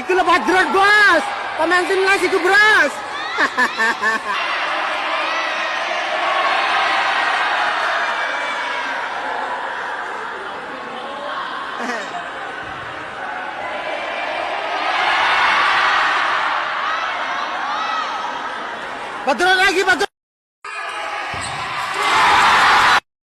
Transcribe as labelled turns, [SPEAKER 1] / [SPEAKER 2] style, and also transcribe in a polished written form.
[SPEAKER 1] Iku lo Badrut bos, pemain timnas iku bros. Badrut lagi, Badrut.